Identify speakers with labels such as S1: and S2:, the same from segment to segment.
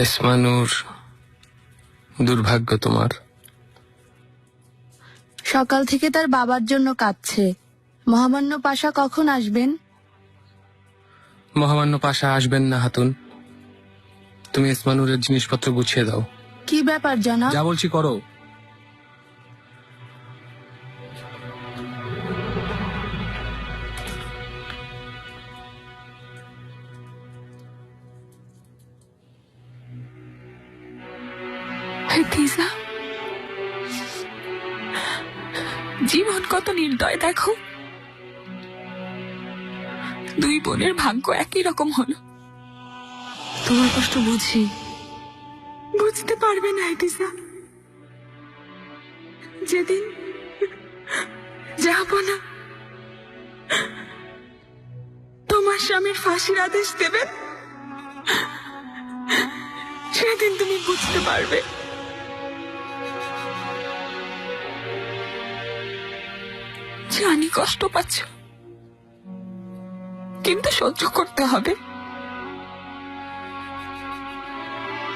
S1: এসমানুর, দুর্ভাগ্য তোমার।
S2: সকাল থেকে তার বাবার জন্য কাঁদছে। মহামান্য পাশা কখন আসবেন?
S1: মহামান্য পাশা আসবেন না হাতুন। তুমি এসমানুরের জিনিসপত্র গুছিয়ে দাও।
S2: কি ব্যাপার জানা?
S1: যা বলছি করো।
S3: জীবন কত নির্দয় দেখো। দুই বোনের ভাগ্য একই রকম হলো।
S2: তোমার কষ্ট বুঝি।
S3: বুঝতে পারবে না এটিসা, যেদিন যাবো না তোমার স্বামীর ফাঁসির আদেশ দেবে, সেদিন তুমি বুঝতে পারবে। জানি কষ্ট পাচ্ছ, কিন্তু সহ্য করতে হবে।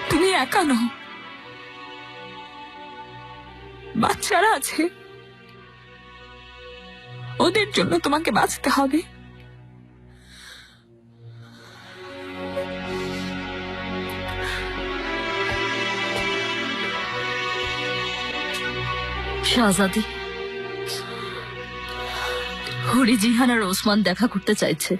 S3: তুমি একা নও, বাচ্চারা আছে, ওদের জন্য তোমাকে বাঁচতে হবে।
S4: শাহজাদি, হরি জিহান আর ওসমান দেখা করতে চাইছে।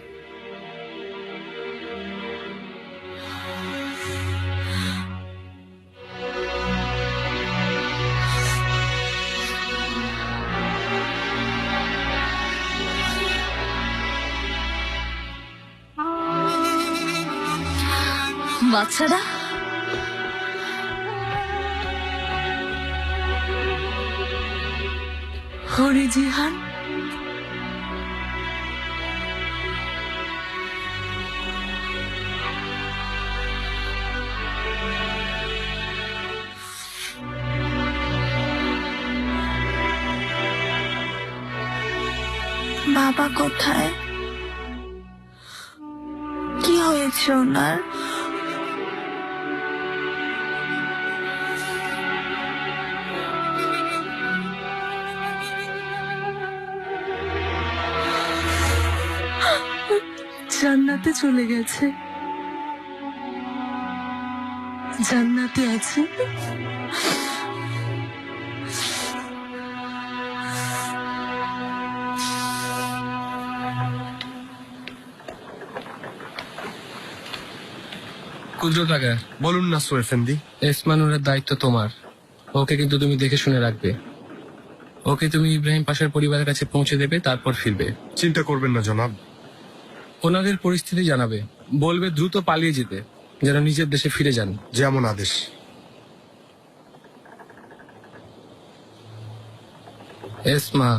S4: বাচ্চারা,
S3: হরি জিহান,
S2: বাবা কোথায়? কি হয়েছে ওনার?
S3: জান্নাতে চলে গেছে, জান্নাতে আছে।
S1: কুদরত আগে
S5: বলুন নাসর এফেন্দি।
S1: এসমানুরের দায়িত্ব তোমার। ওকে কিন্তু তুমি দেখে শুনে রাখবে। ওকে তুমি ইব্রাহিম পাশার পরিবারের কাছে পৌঁছে দেবে, তারপর ফিরবে।
S5: চিন্তা করবেন না জনাব।
S1: ওনাদের পরিস্থিতি জানাবে, বলবে দ্রুত পালিয়ে যেতে, যেন নিজের দেশে ফিরে যান।
S5: যেমন আদেশ।
S1: এসমা,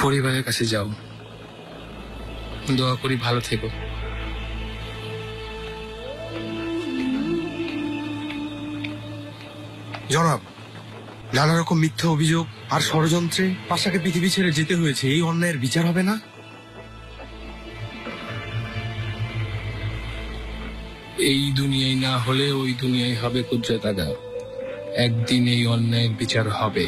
S1: পরিবারের কাছে যাও, দোয়া করি ভালো থেকো।
S5: জনাব, নানা রকম মিথ্যা অভিযোগ আর ষড়যন্ত্রে পাশাকে পৃথিবী ছেড়ে যেতে হয়েছে। এই অন্যায়ের বিচার হবে না?
S1: এই দুনিয়ায় না হলে ওই দুনিয়ায় হবে কুদরত আগা। একদিন এই অন্যায়ের বিচার হবে।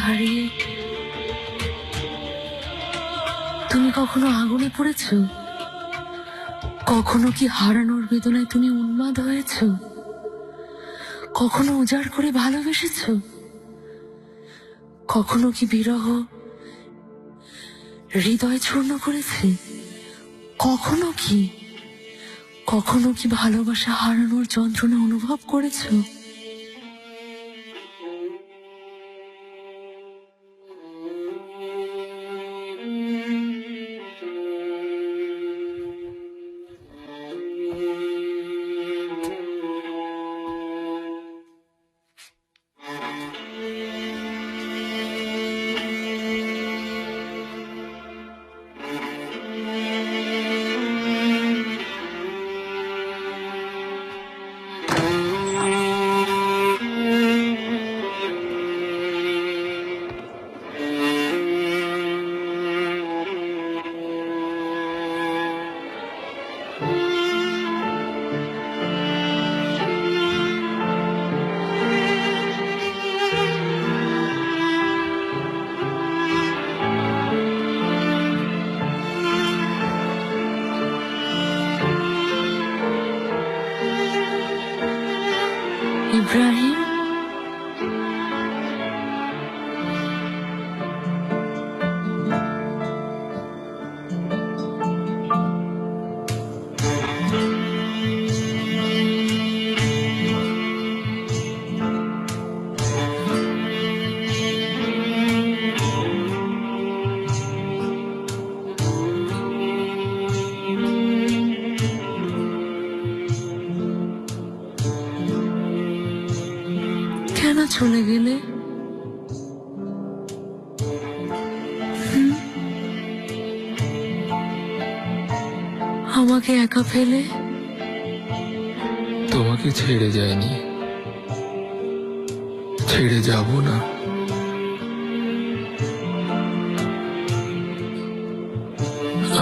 S3: হারিয়ে তুমি কখনো আগুনে পড়েছো? কখনো কি হারানোর বেদনায় তুমি উন্মাদ হয়েছো? কখনো উজাড় করে ভালোবেসেছো? কখনো কি বিরহ হৃদয় চূর্ণ করেছে? কখনো কি ভালোবাসা হারানোর যন্ত্রণা অনুভব করেছো? ইব্রাহিম, কেন চলে গেলে? আমাকে একা ফেলে?
S1: তোমাকে ছেড়ে যায়নি, ছেড়ে যাব না।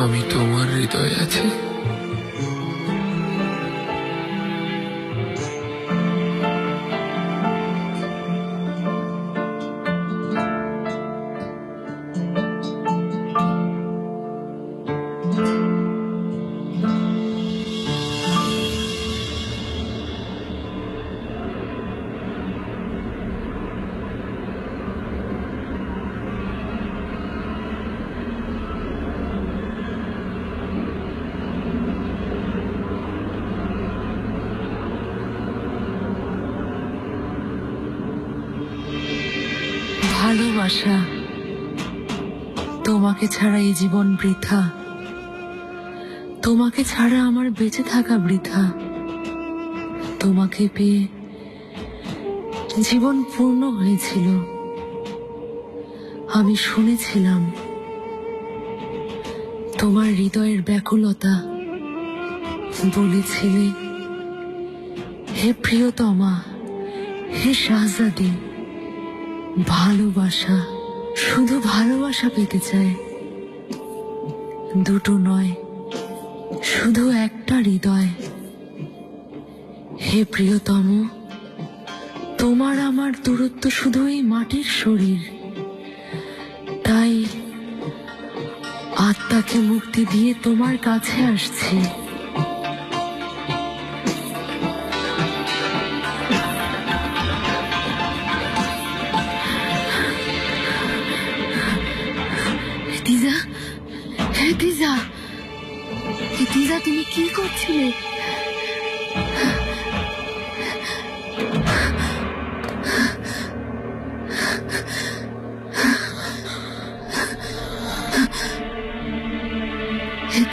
S1: আমি তোমার হৃদয়ে আছি।
S3: ভালোবাসা, তোমাকে ছাড়া এই জীবন বৃথা, তোমাকে ছাড়া আমার বেঁচে থাকা বৃথা। তোমাকে পেয়ে জীবন পূর্ণ হয়েছিল। আমি শুনেছিলাম তোমার হৃদয়ের ব্যাকুলতা। বলেছিলে, হে প্রিয়তমা, হে শাহজাদি, ভালোবাসা, শুধু ভালোবাসা পেতে চায়। দুটো নয়, শুধু একটা হৃদয়। হে প্রিয়তম, তোমার আমার দূরত্ব শুধু এই মাটির শরীর। তাই আত্মাকে মুক্তি দিয়ে তোমার কাছে আসছি। তিজা, তুমি কি করছিলে?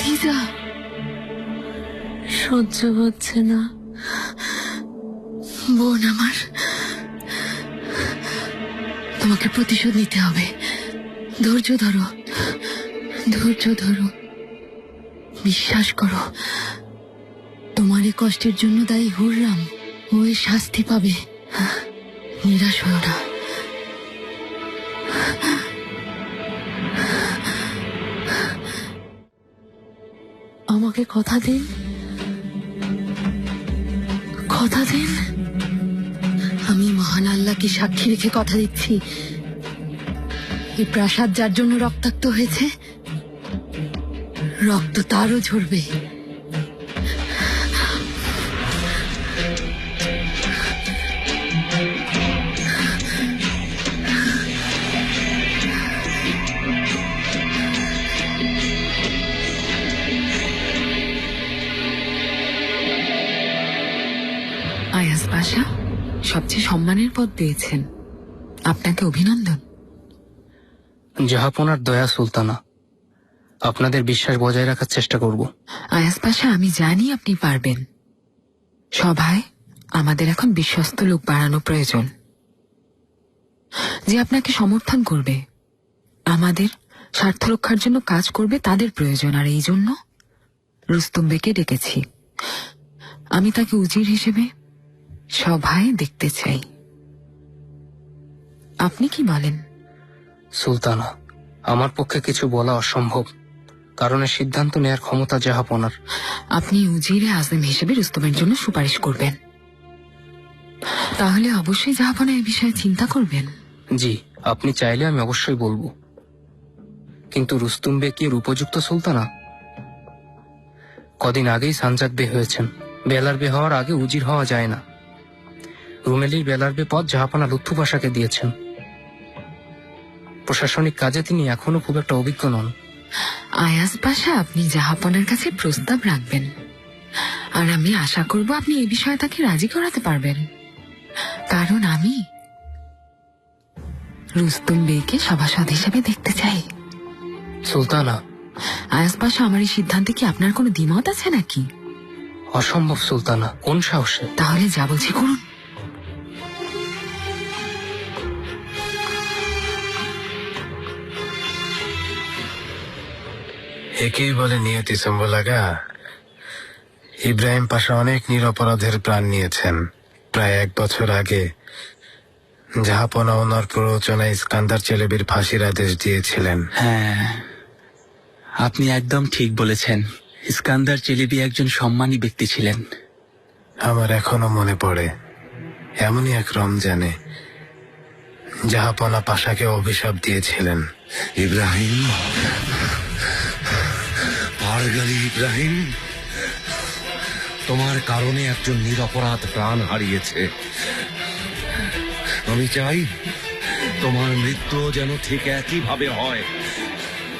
S3: তিজা, সহ্য হচ্ছে না। বোন আমার, তোমাকে প্রতিশোধ নিতে হবে। ধৈর্য ধরো, ধৈর্য ধরো। বিশ্বাস করো, তোমার এই কষ্টের জন্য দায়ী হুররাম। ও এর শাস্তি পাবে। নিরাশ হও না। আমাকে কথা দিন, কথা দিন। আমি মহান আল্লাহকে সাক্ষী রেখে কথা দিচ্ছি, এই প্রাসাদ যার জন্য রক্তাক্ত হয়েছে, রক্ত তারও ঝরবে। আয়াজ পাশা সবচেয়ে সম্মানের পদ পেয়েছেন, আপনাকে অভিনন্দন।
S1: জাহাপনার দয়া সুলতানা, আপনাদের বিশ্বাস বজায় রাখার চেষ্টা করব।
S3: আয়াজ পাশা, আমি জানি আপনি পারবেন। সভায় আমাদের এখন বিশ্বস্ত লোক বাড়ানো প্রয়োজন, যে আপনাকে সমর্থন করবে, আমাদের স্বার্থ রক্ষার জন্য কাজ করবে, তাদের প্রয়োজন। আর এই জন্য রুস্তম বেকে ডেকেছি। আমি তাকে উজির হিসেবে সভায় দেখতে চাই। আপনি কি বলেন?
S1: সুলতানা, আমার পক্ষে কিছু বলা অসম্ভব, কারণ এর সিদ্ধান্ত নেয়ার ক্ষমতা জাহাপনার।
S3: আপনি উজিরে আজম হিসেবে রুস্তমের জন্য সুপারিশ করবেন, তাহলে অবশ্যই জাহাপনা এই বিষয়ে চিন্তা করবেন।
S1: জি, আপনি চাইলে আমি অবশ্যই বলবো, কিন্তু রুস্তুম বে কি এর উপযুক্ত সুলতানা? কদিন আগেই সানজাক বে হয়েছেন। বেলার বে হওয়ার আগে উজির হওয়া যায় না। রুমেলির বেলার বে পদ জাহাপনা লুৎফু পাশাকে দিয়েছেন। প্রশাসনিক কাজে তিনি এখনো খুব একটা অভিজ্ঞ নন।
S3: আয়াজ পাশা, আপনি জাহাপনার কাছে প্রস্তাব রাখবেন, আর আমি আশা করব আপনি এই বিষয়ে তাকে রাজি করাতে পারবেন, কারণ আমি রুস্তম বেকে সভাসদ হিসেবে দেখতে চাই।
S1: সুলতানা,
S3: আয়াজ পাশা, আমার এই সিদ্ধান্তে কি আপনার কোনো দ্বিমত আছে নাকি?
S1: অসম্ভব সুলতানা, কোন সাহসে?
S3: তাহলে যা বলছি করুন।
S6: একেই বলে নিয়তি সম্বলাগা। ইব্রাহিম পাশা অনেক নিরপরাধের প্রাণ নিয়েছেন। প্রায় 1 বছর আগে জাহাপনা ওনার প্ররোচনায় ইস্কান্দার চেলেবির ফাঁসির আদেশ দিয়েছিলেন।
S7: হ্যাঁ, আপনি একদম ঠিক বলেছেন। ইস্কান্দার চেলেবি একজন সম্মানী ব্যক্তি ছিলেন।
S6: আমার এখনো মনে পড়ে, এমনই এক রমজানে জাহাপনা পাশাকে অভিশাপ দিয়েছিলেন।
S8: ইব্রাহিম, পারগালি ইব্রাহিম, তোমার কারণে একজন নিরপরাধ প্রাণ হারিয়েছে। আমি চাই তোমার মৃত্যু যেন ঠিক একই ভাবে হয়।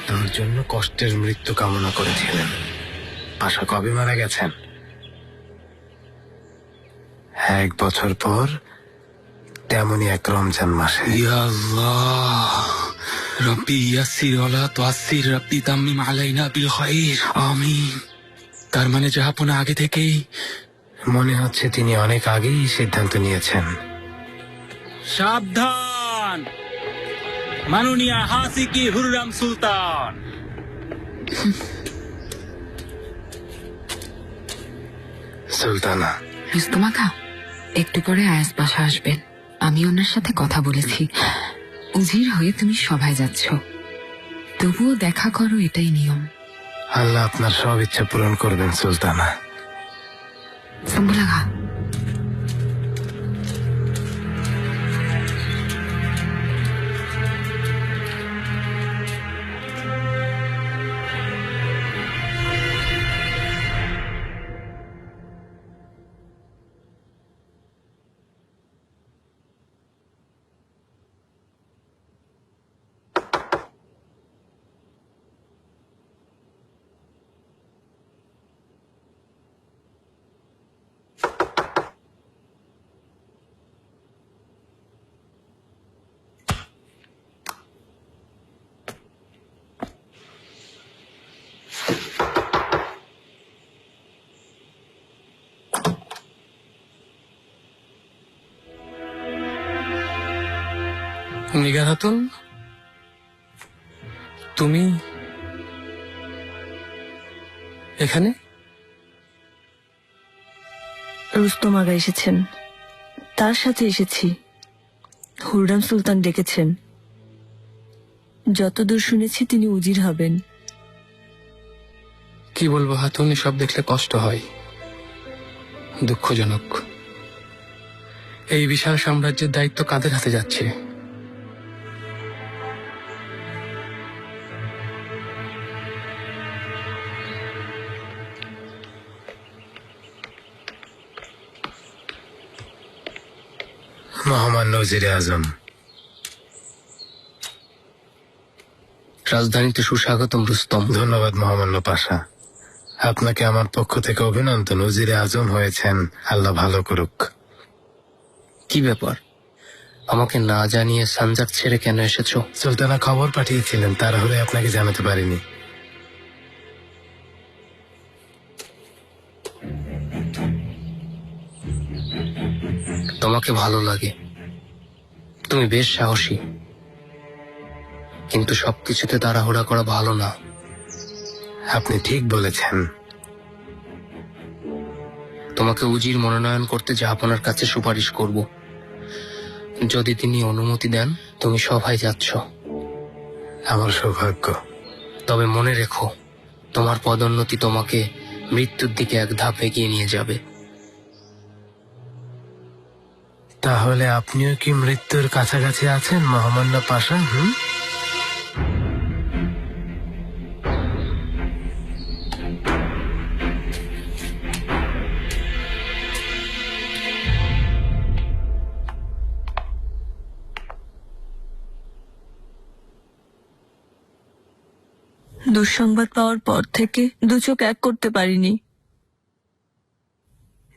S6: তার জন্য কষ্টের মৃত্যু কামনা করেছিলেন। পাশা কবে মারা গেছেন? 1 বছর পর তেমনই এক রমজান মাসে।
S7: ইয়া আল্লাহ, রব্বি ইয়াসসির ওয়ালা তুআসসির, রব্বি তাম্মিম আলাইনা বিল খায়র, আমিন। তার মানে জাহাপনা আগে থেকেই,
S6: মনে হচ্ছে তিনি অনেক আগেই সিদ্ধান্ত নিয়েছেন।
S7: সাবধান মাননীয় হাসিকি হুররাম সুলতান।
S6: সুলতানা,
S3: রুস্তম আকা, একটু পরে আয়াজ পাশা আসবেন। আমি ওনার সাথে কথা বলেছি। উজির হয়ে তুমি সভায় যাচ্ছ, তবুও দেখা করো, এটাই নিয়ম।
S6: আল্লাহ আপনার সব ইচ্ছা পূরণ করবেন সুলতানা।
S3: সম্বলাগা,
S1: নিগার খাতুন, তুমি এখানে?
S9: রুস্তম আগা এসেছেন, তার সাথে এসেছি। হুররাম সুলতান ডেকেছেন। যতদূর শুনেছি তিনি উজির হবেন।
S1: কি বলবো হাতুন, সব দেখলে কষ্ট হয়, দুঃখজনক। এই বিশাল সাম্রাজ্যের দায়িত্ব কাদের হাতে যাচ্ছে?
S6: মহামান্য ওজিরে আজম।
S1: রাজধানীতে সুস্বাগতম রুস্তম।
S6: ধন্যবাদ মহামান্য পাশা, আপনাকে আমার পক্ষ থেকে অভিনন্দন। ওজিরে আজম হয়েছেন, আল্লাহ ভালো করুক।
S1: কি ব্যাপার, আমাকে না জানিয়ে সানজাক ছেড়ে কেন এসেছো?
S6: সুলতানা খবর পাঠিয়েছিলেন, তাড়াহুড়ে আপনাকে জানাতে পারিনি।
S1: তোমাকে ভালো লাগে, তুমি বেশ সাহসী, কিন্তু সবকিছুতে তাড়াহুড়া করা ভালো না।
S6: আপনি ঠিক বলেছেন।
S1: তোমাকে উজির মনোনয়ন করতে জাহাপনার কাছে সুপারিশ করব। যদি তিনি অনুমতি দেন, তুমি সভায় যাচ্ছ।
S6: আমার সৌভাগ্য।
S1: তবে মনে রেখো, তোমার পদোন্নতি তোমাকে মৃত্যুর দিকে এক ধাপ এগিয়ে নিয়ে যাবে।
S6: তাহলে আপনিও কি মৃত্যুর কাছাকাছি আছেন মহামান্য পাশা?
S9: দুঃসংবাদ পাওয়ার পর থেকে দু চোখ এক করতে পারিনি,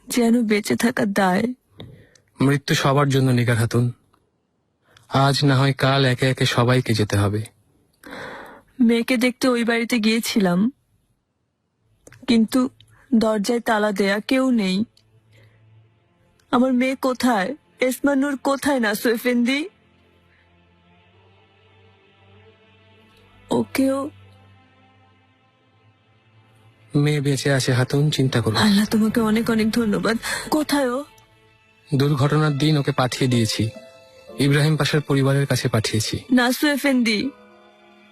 S9: যেন বেঁচে থাকার দায়।
S1: মৃত্যু সবার জন্য নিগার খাতুন। আজ না হয় কাল একে একে সবাইকে যেতে হবে।
S9: মেয়েকে দেখতে ওই বাড়িতে গিয়েছিলাম, কিন্তু দরজায় তালা দেয়া, কেউ নেই। আমার মেয়ে কোথায়? এসমানুর কোথায় নাসু এফেন্দি? ওকেও।
S1: মেয়ে বেঁচে আছে হাতুন, চিন্তা করো।
S9: আল্লাহ তোমাকে অনেক অনেক ধন্যবাদ। কোথায় ও?
S1: দুর্ঘটনার দিন ওকে পাঠিয়ে দিয়েছি, ইব্রাহিম পাশার পরিবারের কাছে পাঠিয়েছি।
S9: নাসু এফেন্দি,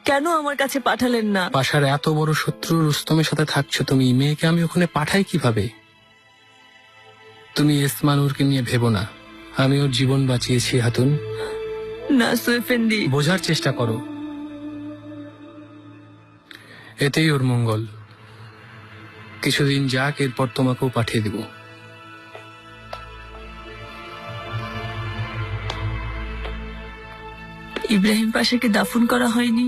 S9: কেন আমার কাছে পাঠালেন না?
S1: পাশার এত বড় শত্রু রুস্তমের সাথে থাকছো তুমি, মেয়েকে আমি ওখানে পাঠাই কিভাবে? তুমি এসমানুরকে নিয়ে ভেবো না, আমি ওর জীবন বাঁচিয়েছি হাতুন।
S9: নাসু এফেন্দি,
S1: বোঝার চেষ্টা করো, এতেই ওর মঙ্গল। কিছুদিন যাক, এরপর তোমাকেও পাঠিয়ে দেব।
S9: ইব্রাহিম পাশাকে দাফন করা হয়নি?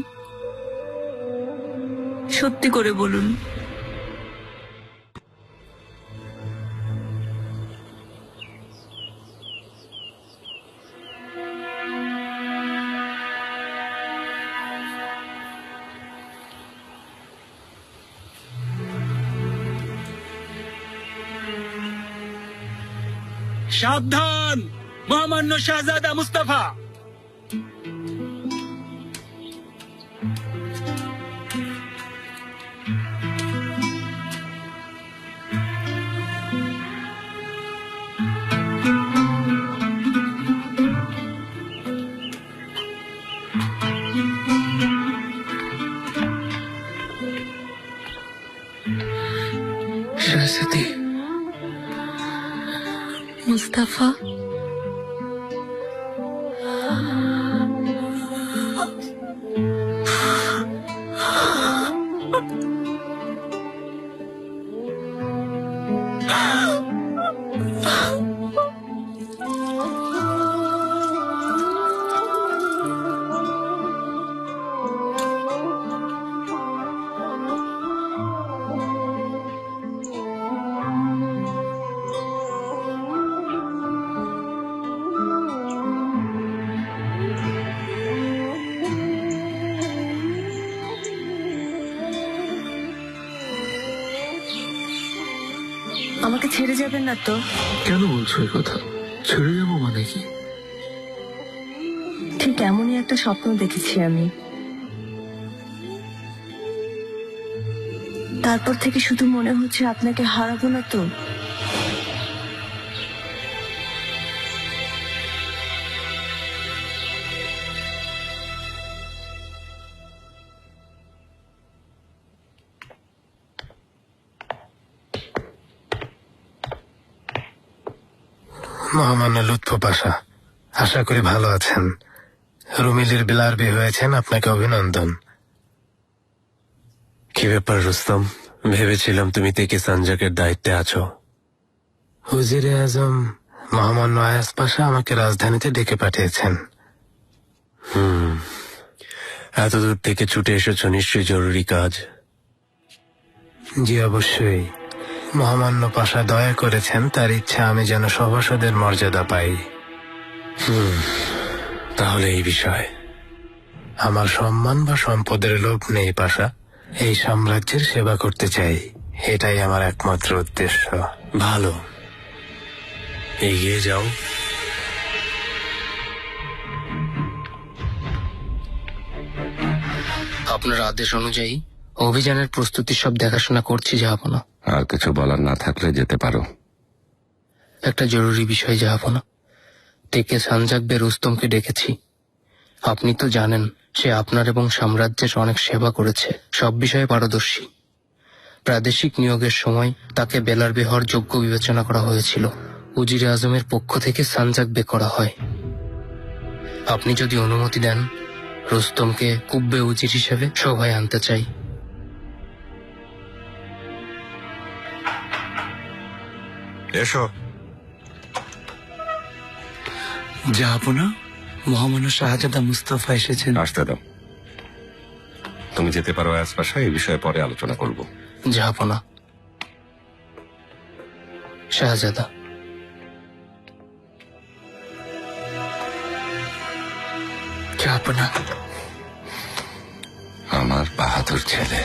S9: সত্যি করে বলুন।
S7: সাবধান মহামান্য শাহজাদা মুস্তাফা।
S1: শাহজাদি
S3: মুস্তাফা, আমাকে ছেড়ে যাবেন না তো?
S1: কেন বলছো এই কথা? ছেড়ে যাবো মানে কি?
S9: ঠিক এমনই একটা স্বপ্ন দেখেছি আমি। তারপর থেকে শুধু মনে হচ্ছে আপনাকে হারাবো না তো।
S6: মহামান্য লুৎফ পাশা, আশা করি ভালো আছেন। রুমিলির বিলারবি হয়েছেন, আপনাকে অভিনন্দন।
S10: কি ব্যাপার রুস্তম, ভেবেছিলাম তুমি থেকে সানজাকের দায়িত্বে আছো।
S6: হুজিরে আজম মহামান্য আয়াজ পাশা আমাকে রাজধানীতে ডেকে পাঠিয়েছেন। এতদূর থেকে ছুটে এসেছো, নিশ্চয়ই জরুরি কাজ। জি অবশ্যই। মহামান্য পাশা দয়া করেছেন, তার ইচ্ছা আমি যেন সভাসদের মর্যাদা পাই। তাহলে এই বিষয় আমার সম্মান বা সম্পদের লোভ নেই পাশা। এই সাম্রাজ্যের সেবা করতে চাই, এটাই আমার একমাত্র উদ্দেশ্য। ভালো, এগিয়ে যাও।
S1: আপনার আদেশ অনুযায়ী অভিযানের প্রস্তুতি সব দেখাশোনা করছি জাহাপনা।
S8: আর কিছু বলার না থাকলে যেতে পারো।
S1: একটা জরুরি বিষয় জাহাপনা, থেকে সানজাকবে রুস্তমকে ডেকেছি। আপনি তো জানেন সে আপনার এবং সাম্রাজ্যের অনেক সেবা করেছে, সব বিষয়ে পারদর্শী। প্রাদেশিক নিয়োগের সময় তাকে বেলারবে হওয়ার যোগ্য বিবেচনা করা হয়েছিল। উজিরে আজমের পক্ষ থেকে সানজাকবে করা হয়। আপনি যদি অনুমতি দেন, রুস্তমকে কুব্বে উজির হিসেবে সভায় আনতে চাই।
S5: এসো।
S7: জাহাপনা, মহামান্য শাহজাদা মুস্তাফা এসেছেন।
S8: আসতে দাও। তুমি যেতে পারো আয়াজ পাশা, এই বিষয়ে পরে আলোচনা করব।
S1: জাহাপনা। শাহজাদা।
S7: জাহাপনা,
S8: আমার বাহাদুর ছেলে।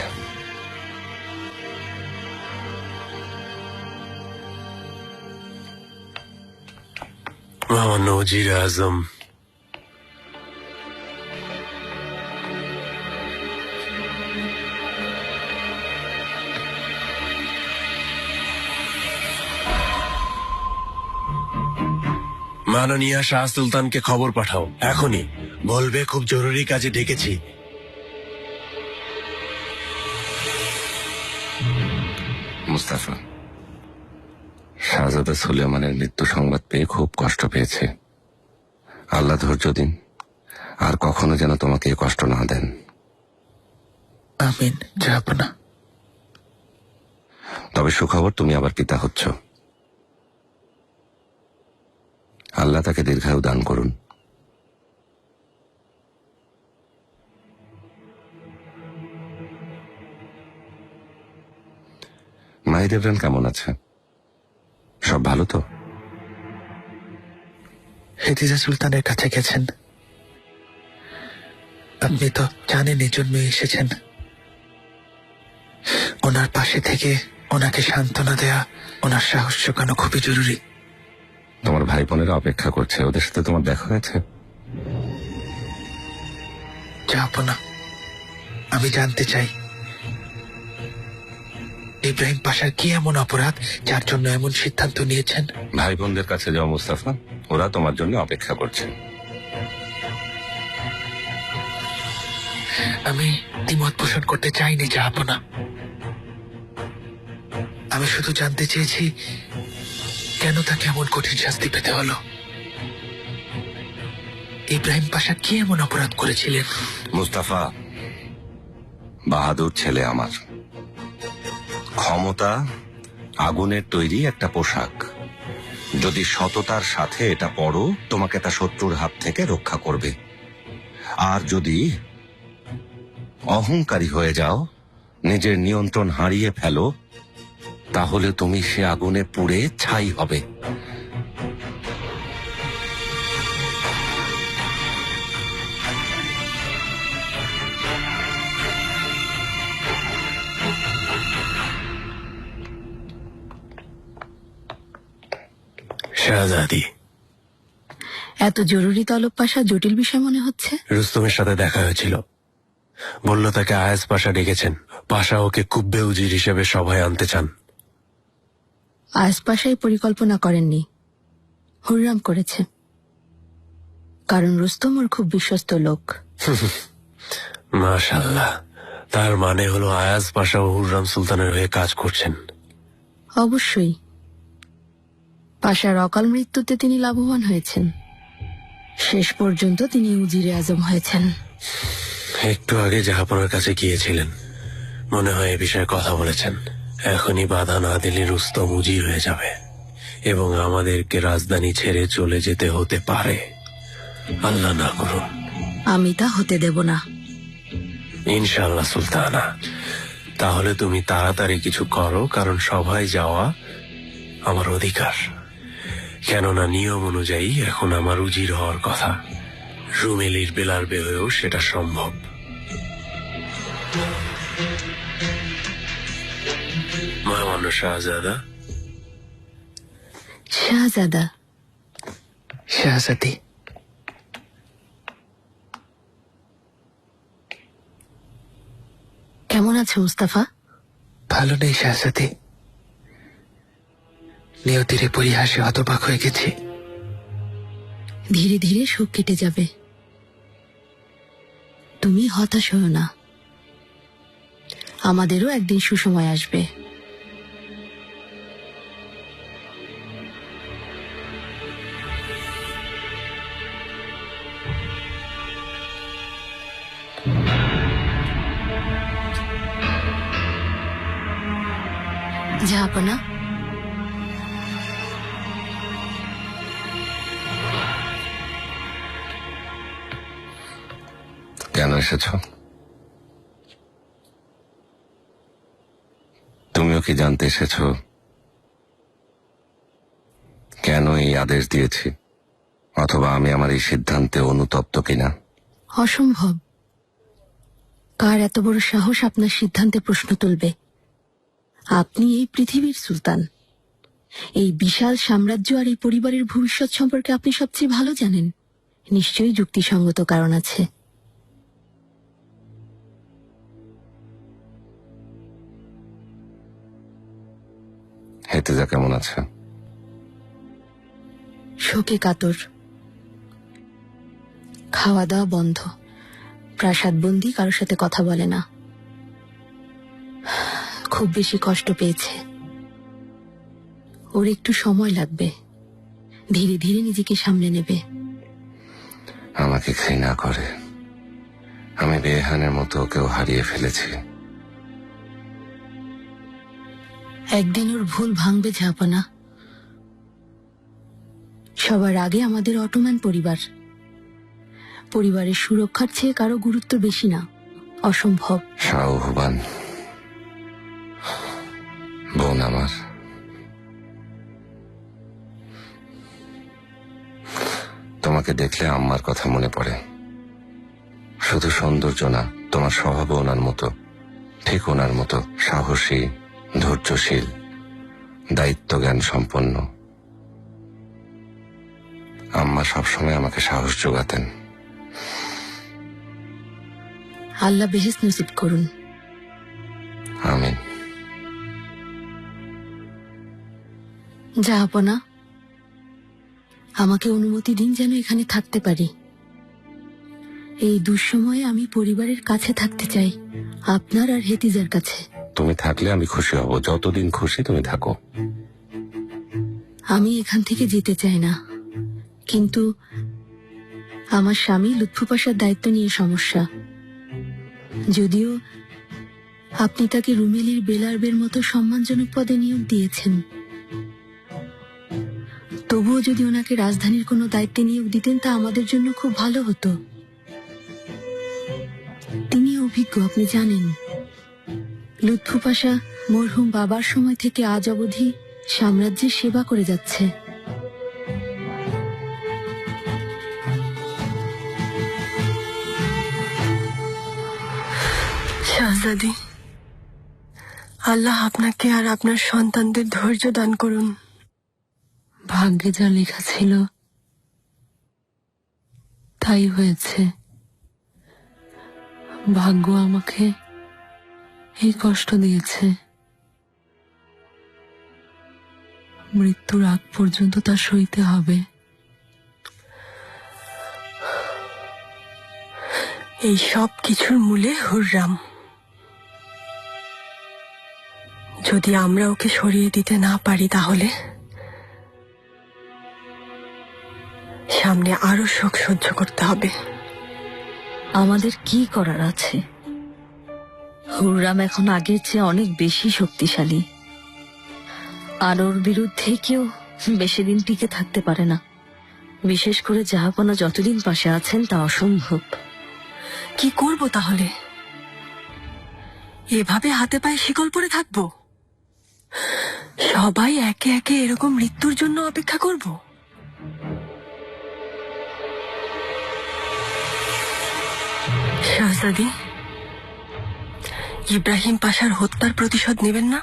S6: মহামান্য উজির আজম, মাননীয় শাহ সুলতানকে খবর পাঠাও এখনই। বলবে খুব জরুরি কাজে ডেকেছি।
S8: মুস্তাফা, শাহজাদা সুলেমানের মৃত্যু সংবাদ পেয়ে খুব কষ্ট পেয়েছে। আল্লাহ ধৈর্য দিন, আর কখনো যেন তোমাকে এ কষ্ট না দেন।
S7: আমিন জাহাপনা।
S8: তবে সুখবর, তুমি আবার পিতা হচ্ছ। আল্লাহ তাকে দীর্ঘায়ু দান করুন। মাহিদেবরান কেমন আছে? সব ভালো তো?
S7: হেতিজা সুলতানের কাছে গেছেন। আপনি তো জানেন এই জন্যই এসেছেন। ওনার পাশে থেকে ওনাকে সান্ত্বনা দেয়া, ওনার সাহস জোগানো খুবই জরুরি।
S8: তোমার ভাই বোনেরা অপেক্ষা করছে, ওদের সাথে তোমার দেখা হয়েছে?
S7: জাহাপনা, আমি জানতে চাই ইব্রাহিম পাশার কি এমন অপরাধ যার জন্য এমন সিদ্ধান্ত নিয়েছেন?
S8: ভাই বোনদের কাছে যাও মুস্তাফা, ওরা তোমার জন্য অপেক্ষা করছে।
S7: আমি দ্বিমত পোষণ করতে চাইনি জাহাপনা। আমি শুধু জানতে চেয়েছি কেন তাকে এমন কঠিন শাস্তি পেতে হলো। ইব্রাহিম পাশা কি এমন অপরাধ করেছিলেন?
S8: মুস্তাফা বাহাদুর ছেলে আমার। ক্ষমতা আগুনের তৈরি একটা পোশাক। যদি সততার সাথে এটা পরো, তোমাকে তা শত্রুর হাত থেকে রক্ষা করবে। আর যদি অহংকারী হয়ে যাও, নিজের নিয়ন্ত্রণ হারিয়ে ফেলো, তাহলে তুমি সে আগুনে পুড়ে ছাই হবে।
S6: শাহজাদি,
S3: এত জরুরি তলব পাশা জটিল বিষয় মনে হচ্ছে।
S6: রুস্তমের সাথে দেখা হয়েছিল, বলল তাকে আয়াজ পাশা ডেকেছেন। পাশা ওকে কুব্বে উজির হিসেবে সভায় আনতে চান।
S3: আজ পাশাই পরিকল্পনা করেননি, হুররাম করেছে। কারণ রুস্তম ওর খুব বিশ্বস্ত লোক।
S6: মাশাআল্লাহ, তার মানে হলো আয়াজ পাশা ও হুররাম সুলতানের হয়ে কাজ করছেন।
S3: অবশ্যই। পাশার অকাল মৃত্যুতে তিনি লাভবান হয়েছেন। শেষ পর্যন্ত তিনি উজিরে আজম হয়েছেন।
S6: একটু আগে জাহাপনার কাছে গিয়েছিলেন, মনে হয় এ বিষয়ে কথা বলেছেন। এখনই বাধা না দিলে রুস্তম উজির হয়ে যাবে। এবং আমাদেরকে রাজধানী ছেড়ে চলে যেতে হতে পারে। আল্লাহ না করুন।
S3: আমি তা হতে দেব না।
S6: ইনশাআল্লাহ সুলতানা। তাহলে তুমি তাড়াতাড়ি কিছু করো, কারণ সভায় যাওয়া আমার অধিকার। কেননা নিয়ম অনুযায়ী এখন আমার উজির হওয়ার কথা। রুমেলির বেলার্বে হয়েও সেটা সম্ভব। মহামান্য শাহজাদা।
S3: শাহজাদা,
S1: শাহজাদি,
S3: কেমন আছে মুস্তাফা?
S1: ভালো নেই শাহজাদি। নিয়তির পরিহাসে হতবাক হয়ে গেছি।
S3: ধীরে ধীরে শোক কেটে যাবে। তুমি হতাশ হও না, আমাদেরও একদিন সুসময় আসবে। জাহাপনা,
S8: কেন এসেছ? তুমিও কি জানতে এসেছ কেন এই আদেশ দিয়েছি, অথবা আমি আমার এই সিদ্ধান্তে অনুতপ্ত কিনা?
S3: অসম্ভব। কার এত বড় সাহস আপনার সিদ্ধান্তে প্রশ্ন তুলবে? আপনি এই পৃথিবীর সুলতান। এই বিশাল সাম্রাজ্য আর এই পরিবারের ভবিষ্যৎ সম্পর্কে আপনি সবচেয়ে ভালো জানেন। নিশ্চয়ই যুক্তিসঙ্গত কারণ আছে।
S8: হেতেজা কেমন আছে?
S3: শোকে কাতর। খাওয়া দাওয়া বন্ধ, প্রাসাদবন্দি, কারোর সাথে কথা বলে না। খুব বেশি কষ্ট পেয়েছে। ওর একটু সময় লাগবে, ধীরে ধীরে নিজেকে সামলে নেবে।
S8: আমাকে ঘৃণা করে। আমি বেহানের মতো ওকেও হারিয়ে ফেলেছি।
S3: একদিন ওর ভুল ভাঙবে ঝাপনা। সবার আগে আমাদের অটোম্যান পরিবার। পরিবারের সুরক্ষার চেয়ে কারো গুরুত্ব বেশি না। অসম্ভব।
S8: শাহবান বোন আমার, তোমাকে দেখলে আম্মার কথা মনে পড়ে। শুধু সৌন্দর্য না, তোমার স্বভাব ওনার মতো, ঠিক ওনার মতো সাহসী, ধৈর্যশীল, দায়িত্ব জ্ঞান সম্পন্ন। আম্মা সবসময় আমাকে সাহস যোগাতেন।
S3: আল্লাহ বেহেশত নসিব করুন।
S8: আমিন।
S3: জাহাপনা, আমাকে অনুমতি দিন যেন এখানে থাকতে পারি। এই দুঃসময়ে আমি পরিবারের কাছে থাকতে চাই, আপনার আর হেতিজার কাছে।
S8: তুমি থাকলে আমি খুশি হব। যতদিন খুশি তুমি থাকো।
S3: আমি এখান থেকে যেতে চাই না, কিন্তু আমার স্বামী লুৎফু পাশার দায়িত্ব নিয়ে সমস্যা। যদিও আপনি তাকে রুমেলির বেলার্বের মতো সম্মানজনক পদে নিয়োগ দিয়েছেন, তবুও যদি ওনাকে রাজধানীর কোনো দায়িত্বে নিয়োগ দিতেন তা আমাদের জন্য খুব ভালো হতো। তিনি অভিজ্ঞ, আপনি জানেন। লুৎফু পাশা মরহুম বাবার সময় থেকে আজ অবধি সাম্রাজ্যের সেবা করে যাচ্ছে।
S10: শাহজাদি, আল্লাহ আপনাকে আর আপনার সন্তানদের ধৈর্য দান করুন।
S3: ভাগ্যে যা লেখা ছিল তাই হয়েছে। ভাগ্য আমাকে এই কষ্ট দিয়েছে। মৃত্যুর আগ পর্যন্ত তা সইতে হবে।
S10: এই সব কিছুর মূলে হুররাম। যদি আমরা ওকে সরিয়ে দিতে না পারি, তাহলে সামনে আরো শোক সহ্য করতে হবে।
S4: আমাদের কি করার আছে? হুররাম এখন আগের চেয়ে অনেক বেশি শক্তিশালী, আর ওর বিরুদ্ধে কেউ বেশি দিন টিকে থাকতে পারে না। বিশেষ করে জাহাপনা যতদিন পাশে আছেন তা অসম্ভব।
S10: কি করব তাহলে? এভাবে হাতে পায়ে শিকল পরে থাকবো? সবাই একে একে এরকম মৃত্যুর জন্য অপেক্ষা করব? শাহজাদি, ইব্রাহিম পাশার হত্যার প্রতিশোধ নেবেন না?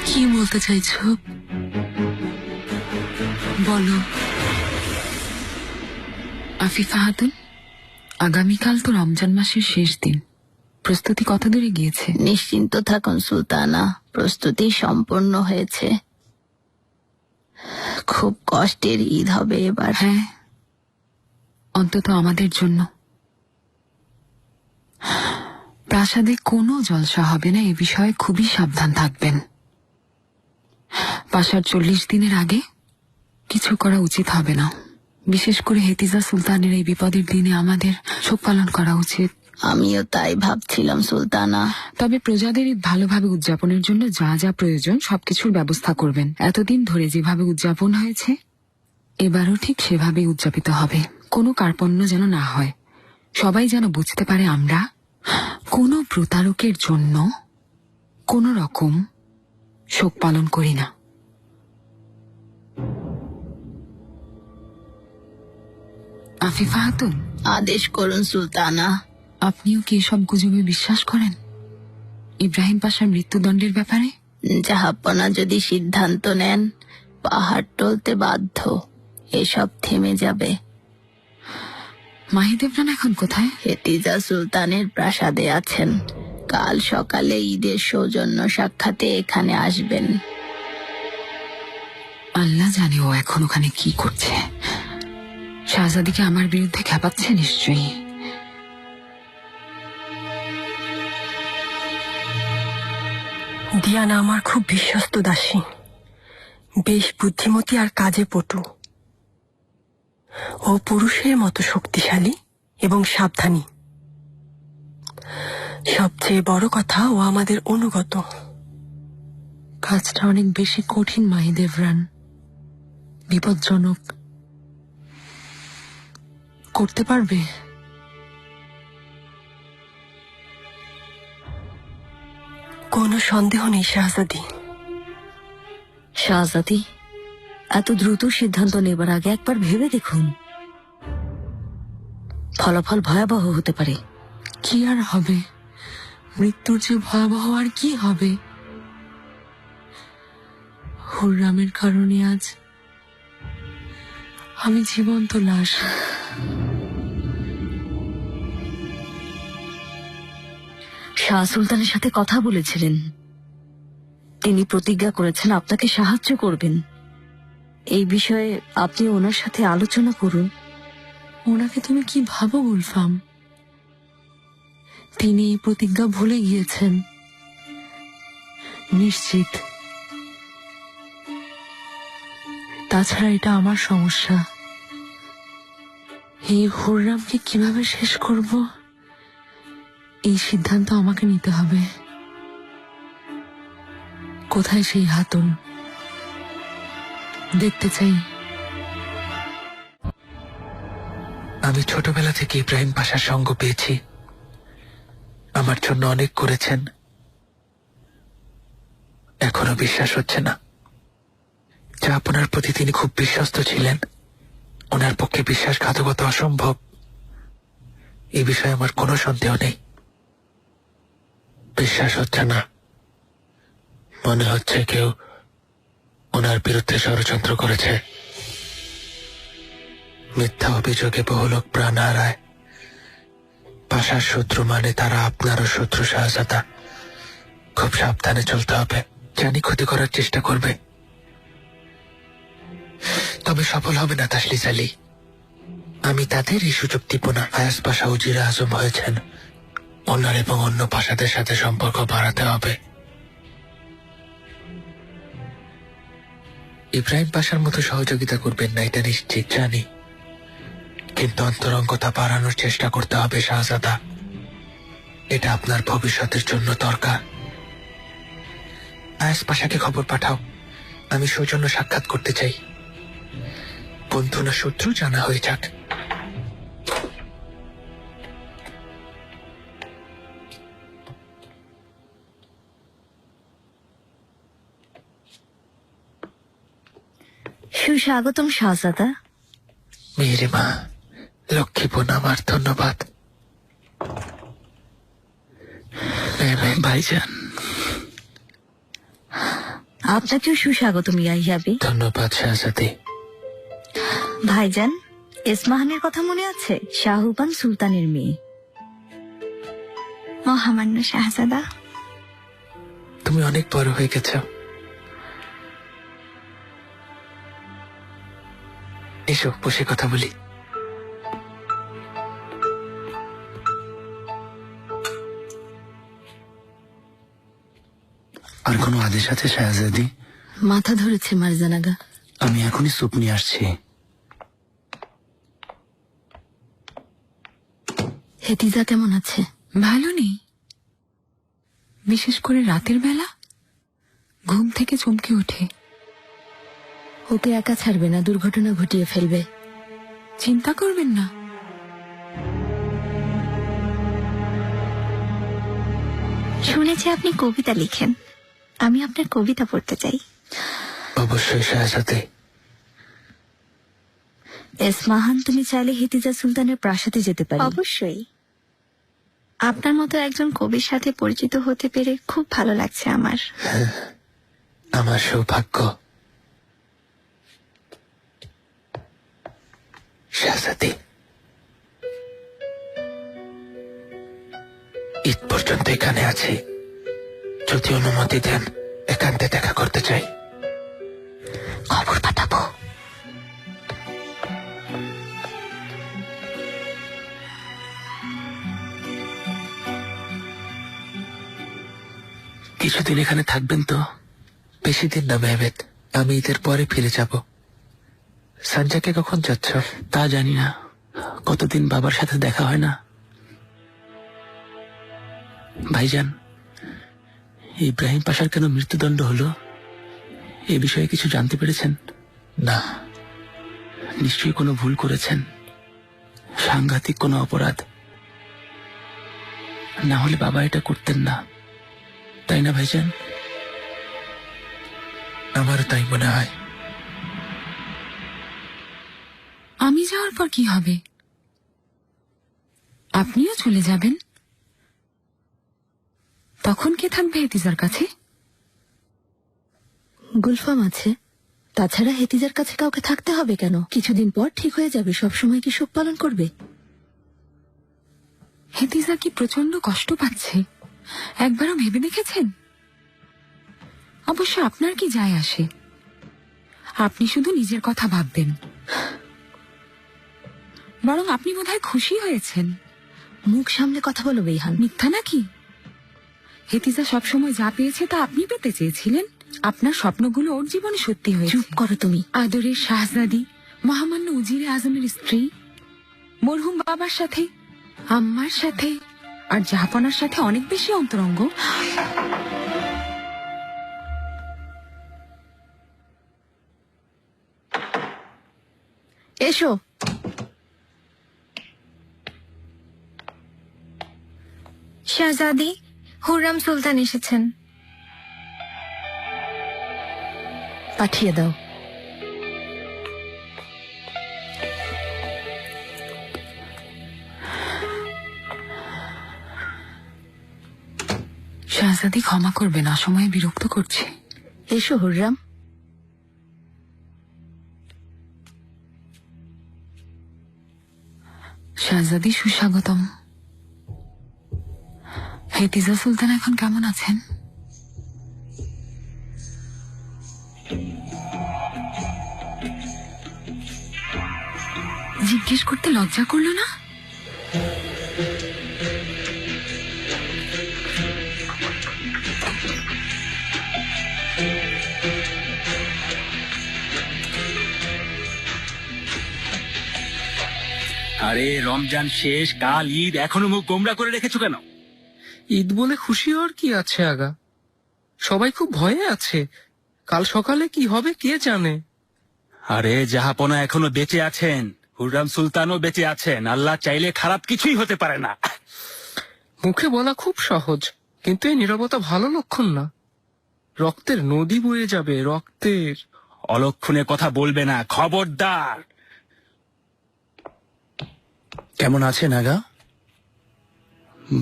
S3: কি বলতে চাইছো বলো। আফিফা খাতুন, আগামীকাল তো রমজান মাসের শেষ দিন, প্রস্তুতি কত দূরে গিয়েছে?
S2: নিশ্চিন্ত থাকুন সুলতানা, প্রস্তুতি সম্পন্ন হয়েছে। খুব কষ্টের ঈদ হবে এবার।
S3: হ্যাঁ, অন্তত আমাদের জন্য। প্রাসাদে কোনো জলসা হবে না, এ বিষয়ে খুবই সাবধান থাকবেন। পাশার 40 দিনের আগে কিছু করা উচিত হবে না। বিশেষ করে হেতিজা সুলতানের এই বিপদের দিনে আমাদের শোক পালন করা উচিত।
S2: আমিও তাই ভাবছিলাম সুলতানা।
S3: তবে প্রজাদের ঈদ ভালোভাবে উদযাপনের জন্য যা যা প্রয়োজন সবকিছুর ব্যবস্থা করবেন। এতদিন ধরে যেভাবে উদযাপন হয়েছে এবারও ঠিক সেভাবেই উদযাপিত হবে। কোনো কার্পণ্য যেন না হয়। সবাই যেন বুঝতে পারে আমরা কোনো প্রতারকের জন্য কোনো রকম শোক পালন করি না। আফিফা খাতুন,
S2: আদেশ করুন সুলতানা।
S3: আপনিও কি এসব গুজবে বিশ্বাস করেন? ইব্রাহিম পাশার মৃত্যুদণ্ডের ব্যাপারে?
S2: জাহাপনা যদি সিদ্ধান্ত নেন পাহাড় টলতে বাধ্য, এসব থেমে যাবে।
S3: মাহিদেবরান এখন কোথায়?
S2: হেতিজা সুলতানের প্রাসাদে আছেন। কাল সকালে ঈদের সৌজন্য সাক্ষাতে এখানে আসবেন।
S3: আল্লাহ জানে ও এখন ওখানে কি করছে। শাহজাদিকে আমার বিরুদ্ধে খেপাচ্ছে নিশ্চয়ই।
S10: দিয়ানা আমার খুব বিশ্বস্ত দাসী, বেশ বুদ্ধিমতী আর কাজে পটু। ও পুরুষের মতো শক্তিশালী এবং সাবধানী। সবচেয়ে বড় কথা, ও আমাদের অনুগত।
S3: কাজটা অনেক বেশি কঠিন মাহিদেবরান, বিপজ্জনক। করতে পারবে?
S10: কোনো সন্দেহ নেই শাহজাদি।
S4: শাহজাদি, এত দ্রুত সিদ্ধান্ত নেবার আগে একবার ভেবে দেখুন। ফলাফল ভয়াবহ হতে পারে।
S3: কি আর হবে? মৃত্যুর যে ভয়াবহ আর কি হবে? হুররামের কারণে আজ আমি জীবন্ত লাশ।
S4: শাহ সুলতানের সাথে কথা বলেছিলেন। তিনি প্রতিজ্ঞা করেছেন আপনাকে সাহায্য করবেন। এই বিষয়ে আপনি ওনার সাথে আলোচনা করুন।
S3: ওনাকে তুমি কি ভাবো গুলফাম? তিনি এই প্রতিজ্ঞা ভুলে গিয়েছেন নিশ্চিত। তাছাড়া এটা আমার সমস্যা। এই হুররামকে কিভাবে শেষ করব এই সিদ্ধান্ত আমাকে নিতে হবে। কোথায় সেই হাতুন? দেখতে চাই।
S6: আমি ছোটবেলা থেকে ইব্রাহিম পাশার সঙ্গ পেয়েছি। আমার জন্য অনেক করেছেন, এখনো বিশ্বাস হচ্ছে না যে আপনার প্রতি তিনি খুব বিশ্বস্ত ছিলেন। ওনার পক্ষে বিশ্বাসঘাতকতা অসম্ভব, এই বিষয়ে আমার কোনো সন্দেহ নেই। বিশ্বাস হচ্ছে না। মনে হচ্ছে কেউ ওনার বিরুদ্ধে ষড়যন্ত্র করেছে। মিথ্যা অভিযোগে বহু লোক প্রাণ হারায়। পাশার শত্রু মানে তারা আপনারও শত্রু শাহজাদা। খুব সাবধানে চলতে হবে। জানি ক্ষতি করার চেষ্টা করবে, তবে সফল হবে না তাসলিস আলী। আমি তাদের এই সুযোগ দিব না। আয়াস পাশা উজিরে আজম হয়েছেন, ওনার এবং অন্য পাশাদের সাথে সম্পর্ক বাড়াতে হবে। ইব্রাহিম পাশার মতো সহযোগিতা করবেন না এটা নিশ্চিত জানি, কিন্তু অন্তরঙ্গতা বাড়ানোর চেষ্টা করতে হবে শাহজাদা।
S7: এটা আপনার ভবিষ্যতের জন্য দরকার। আয়াস পাশাকে খবর পাঠাও, আমি সৌজন্য সাক্ষাৎ করতে চাই। বন্ধু না শত্রু জানা হয়ে যাক।
S4: সুস্বাগতম শাহজাদা।
S7: মেরে মা, লক্ষ্মী বোন আমার, ধন্যবাদ। ভাইজান,
S4: আপনাকেও সুস্বাগতম ইয়াহিয়াবি।
S7: ধন্যবাদ শাহজাদি।
S4: ভাইজান, এসমাহানের কথা মনে আছে? শাহবান সুলতানের মেয়ে।
S2: মহামান্য শাহজাদা,
S7: তুমি অনেক বড় হয়ে গেছ। এসো বসে কথা বলি।
S6: আর কোনো আদেশ আছে শাহজাদি?
S3: মাথা ধরেছে মারজানাগা।
S6: আমি এখনই স্যুপ নিয়ে আসছি।
S3: হেতিজা কেমন আছে?
S11: ভালো নেই, বিশেষ করে রাতের বেলা ঘুম থেকে চমকে ওঠে।
S3: ওকে একা ছাড়বে না, দুর্ঘটনা ঘটিয়ে ফেলবে।
S11: চিন্তা করবেন না,
S2: শুনেছি আপনি কবিতা লিখেন। আমি আপনার কবিতা পড়তে চাই।
S7: অবশ্যই শাহজাদি।
S4: এসমাহান, তুমি চাইলে হেতিজা সুলতানের প্রাসাদে যেতে পারি।
S2: অবশ্যই। আপনার মতো একজন কবির সাথে পরিচিত হতে পেরে খুব ভালো লাগছে আমার।
S7: আমার সৌভাগ্য। শাহজাদি, ঈদ পর্যন্ত এখানে আছি। যদি অনুমতি দেন, একান্তে দেখা করতে চাই।
S4: খবর পাঠাবো।
S7: কিছুদিন এখানে থাকবেন তো? বেশি দিন না মেহমেদ, আমি ঈদের পরে ফিরে যাব। সানজাকে কখন যাচ্ছ? তা জানি না, কতদিন বাবার সাথে দেখা হয় না। ভাইজান, ইব্রাহিম পাশার কেন মৃত্যুদণ্ড হলো, এ বিষয়ে কিছু জানতে পেরেছেন? না। নিশ্চয়ই কোনো ভুল করেছেন, সাংঘাতিক কোনো অপরাধ। না হলে বাবা এটা করতেন না, তাই না ভাইজান? আমারও তাই মনে হয়।
S11: আমি যাওয়ার পর কি হবে? আপনিও চলে যাবেন, তখন কে থাকবে হেতিজার কাছে?
S3: গুলফাম আছে। তাছাড়া হেতিজার কাছে কাউকে থাকতে হবে কেন? কিছুদিন পর ঠিক হয়ে যাবে। সবসময় কি শোক পালন করবে?
S11: হেতিজা কি প্রচন্ড কষ্ট পাচ্ছে, একবারও ভেবে দেখেছেন? অবশ্য আপনার কি যায় আসে, আপনি শুধু নিজের কথা ভাববেন। বরং আপনি বোধহয় খুশি হয়েছেন।
S3: মুখ সামলে কথা বলো বেইহান।
S11: মিথ্যা নাকি? হেতিজা সবসময় যা পেয়েছে তা আপনি পেতে চেয়েছিলেন। আপনার স্বপ্নগুলো ওর জীবনে সত্যি হয়েছে।
S3: চুপ করো তুমি।
S11: আদরের শাহজাদি, মহামান্য উজিরে আজমের স্ত্রী, মরহুম বাবার সাথে, আম্মার সাথে আর জাহাপনার সাথে অনেক বেশি অন্তরঙ্গ।
S3: এসো।
S2: শাহজাদি, হুররাম সুলতান এসেছেন।
S3: পাঠিয়ে দাও।
S11: শাহজাদি, ক্ষমা করবেন, অসময়ে বিরক্ত করছে।
S3: এসো হুররাম।
S11: শাহজাদি, সুস্বাগতম। হেতিজা সুলতান এখন কেমন আছেন? জিজ্ঞেস করতে লজ্জা করলো না?
S7: আরে রমজান শেষ, কাল ঈদ, এখনো মুখ গোমরা করে রেখেছো কেন?
S1: ঈদ বলে খুশি হওয়ার কি আছে আগা? সবাই খুব ভয়ে আছে। কাল সকালে কি হবে কে জানে।
S12: আরে জাহাপনা এখনো বেঁচে আছেন, হুররাম সুলতানও বেঁচে আছেন। আল্লাহ চাইলে খারাপ কিছুই হতে পারে না।
S1: মুখে বলা খুব সহজ, কিন্তু এই নীরবতা ভালো লক্ষণ না। রক্তের নদী বয়ে যাবে, রক্তের।
S12: অলক্ষণে কথা বলবে না, খবরদার।
S7: কেমন আছেন আগা?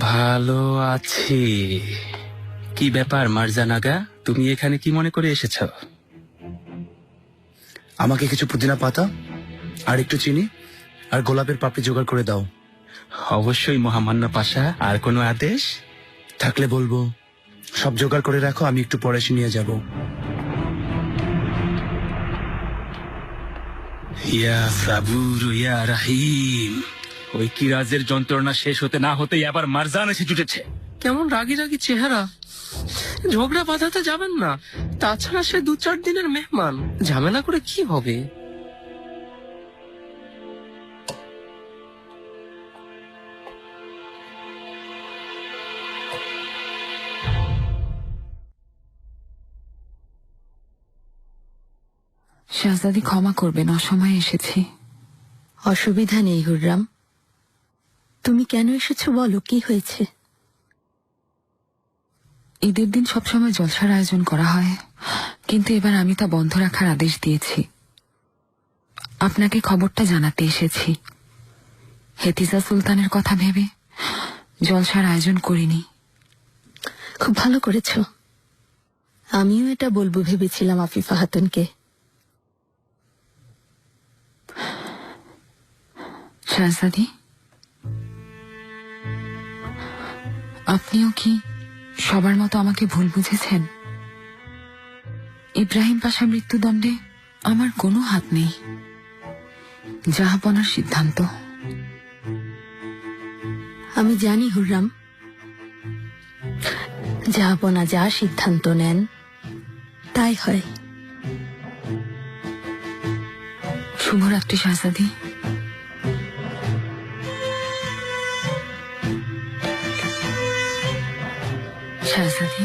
S12: ভালো আছি। কি ব্যাপার মারজান আগা, তুমি এখানে কি মনে করে এসেছ?
S7: আমাকে কিছু পুদিনা পাতা আর একটু চিনি আর গোলাপের পাপড়ি জোগাড় করে দাও।
S12: অবশ্যই মহামান্য পাশা। আর কোনো আদেশ
S7: থাকলে বলবো। সব জোগাড় করে রাখো, আমি একটু পরে এসে নিয়ে যাব।
S12: ইয়া সাবুর ইয়া রাহিম। ওই কিরাজের যন্ত্রণা শেষ হতে না হতেই আবার মারজান এসে জুটেছে।
S1: কেমন রাগি রাগি চেহারা। ঝগড়া বাঁধাতে যাবেন না। তাছাড়া সে 2-4 দিনের মেহমান, ঝামেলা করে কি হবে?
S11: শাহজাদি ক্ষমা করবেন, অসময়ে এসেছি।
S2: অসুবিধা নেই হুররাম, তুমি কেন এসেছো বলো, কি হয়েছে?
S11: ঈদের দিন সবসময় জলসার আয়োজন করা হয়, কিন্তু এবার আমি তা বন্ধ রাখার আদেশ দিয়েছি। আপনাকে খবরটা জানাতে এসেছি। হেতিজা সুলতানের কথা ভেবে জলসার আয়োজন করিনি।
S2: খুব ভালো করেছো। আমিও এটা বলবো ভেবেছিলাম আফিফা খাতুনকে।
S11: শাহজাদি, আপনিও কি সবার মতো আমাকে ভুল বুঝেছেন? ইব্রাহিম পাশা মৃত্যুদণ্ডে আমার কোনো হাত নেই। জাহাপনার সিদ্ধান্ত।
S2: আমি জানি হুররাম, জাহাপনা যা সিদ্ধান্ত নেন তাই হয়।
S11: শুভরাত্রি শাহজাদি। শাহজাদি,